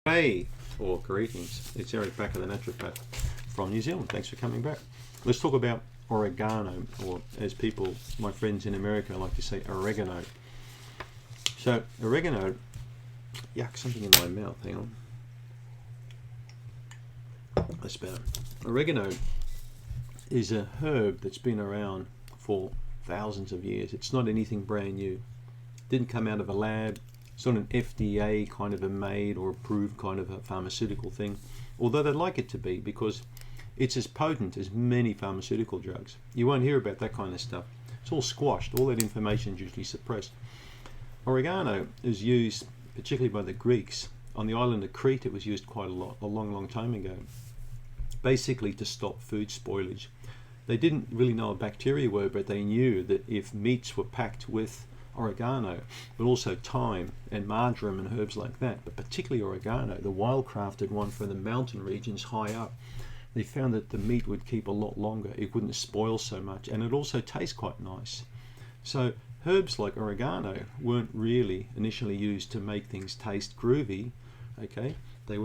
Hey, or greetings. It's Eric back at the Naturopath from New Zealand. Thanks for coming back. Let's talk about oregano, or as people, my friends in America like to say, oregano. So oregano, yuck, something in my mouth, hang on. That's better. Oregano is a herb that's been around for thousands of years. It's not anything brand new. Didn't come out of a lab. It's not an FDA kind of a made or approved kind of a pharmaceutical thing, although they'd like it to be, because it's as potent as many pharmaceutical drugs. You won't hear about that kind of stuff. It's all squashed. All that information is usually suppressed. Oregano is used particularly by the Greeks. On the island of Crete, it was used quite a lot, a long time ago, basically to stop food spoilage. They didn't really know what bacteria were, but they knew that if meats were packed with oregano, but also thyme and marjoram and herbs like that, but particularly oregano, the wildcrafted one for the mountain regions high up, they found that the meat would keep a lot longer. It wouldn't spoil so much, and it also tastes quite nice. So herbs like oregano weren't really initially used to make things taste groovy. Okay, they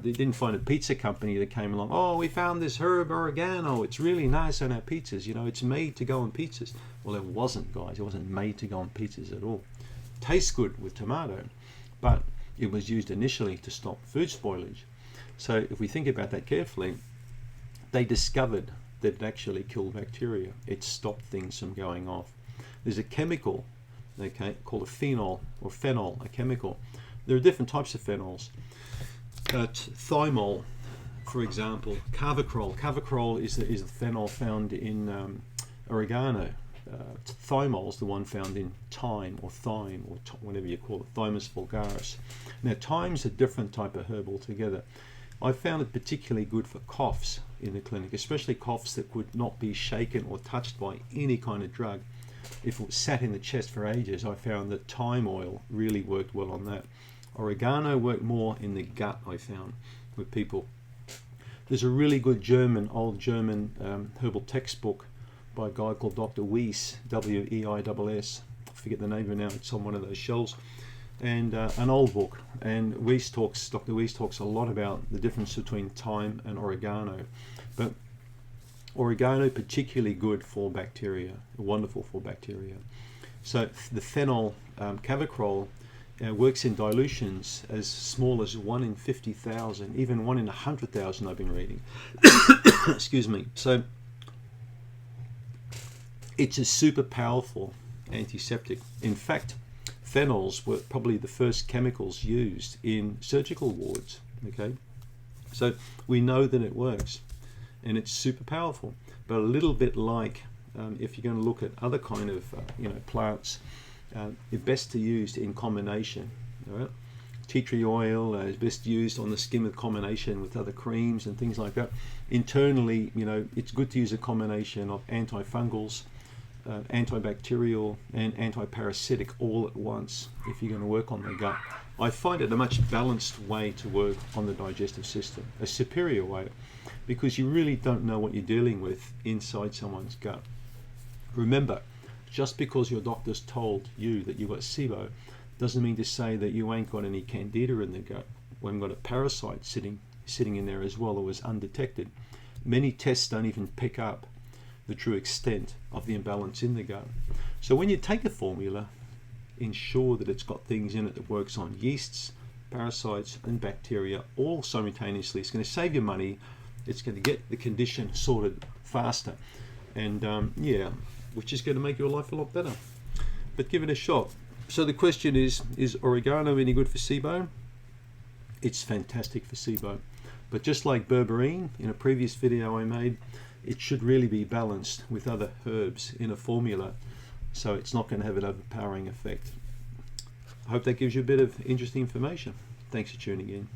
didn't find a pizza company that came along, oh, we found this herb oregano, it's really nice on our pizzas, you know, it's made to go on pizzas. Well, it wasn't, guys. It wasn't made to go on pizzas at all. Tastes good with tomato, but it was used initially to stop food spoilage. So if we think about that carefully, they discovered that it actually killed bacteria. It stopped things from going off. There's a chemical, okay, called a phenol or phenol, a chemical. There are different types of phenols. Thymol, for example, carvacrol. Carvacrol is the phenol found in oregano. Thymol is the one found in thyme or whatever you call it, Thymus vulgaris. Now, thyme's a different type of herb altogether. I found it particularly good for coughs in the clinic, especially coughs that would not be shaken or touched by any kind of drug. If it sat in the chest for ages, I found that thyme oil really worked well on that. Oregano worked more in the gut, I found, with people. There's a really good old German herbal textbook by a guy called Dr. Weiss, W-E-I-S-S. I forget the name of it now, it's on one of those shelves. And an old book. And Dr. Weiss talks a lot about the difference between thyme and oregano. But oregano particularly good for bacteria, wonderful for bacteria. So the phenol carvacrol works in dilutions as small as 1 in 50,000, even 1 in 100,000 I've been reading. Excuse me. So it's a super powerful antiseptic. In fact, phenols were probably the first chemicals used in surgical wards. Okay, so we know that it works, and it's super powerful. But a little bit like if you're going to look at other kind of plants, it's best to use in combination. All right? Tea tree oil is best used on the skin with combination with other creams and things like that. Internally, it's good to use a combination of antifungals, antibacterial and antiparasitic all at once if you're going to work on the gut. I find it a much balanced way to work on the digestive system, a superior way, because you really don't know what you're dealing with inside someone's gut. Remember, just because your doctor's told you that you've got SIBO doesn't mean to say that you ain't got any candida in the gut. We haven't got a parasite sitting in there as well that was undetected. Many tests don't even pick up the true extent of the imbalance in the gut. So when you take a formula, ensure that it's got things in it that works on yeasts, parasites and bacteria all simultaneously. It's going to save you money. It's going to get the condition sorted faster, and which is going to make your life a lot better. But give it a shot. So the question is oregano any good for SIBO? It's fantastic for SIBO, but just like berberine in a previous video I made, it should really be balanced with other herbs in a formula, so it's not going to have an overpowering effect. I hope that gives you a bit of interesting information. Thanks for tuning in.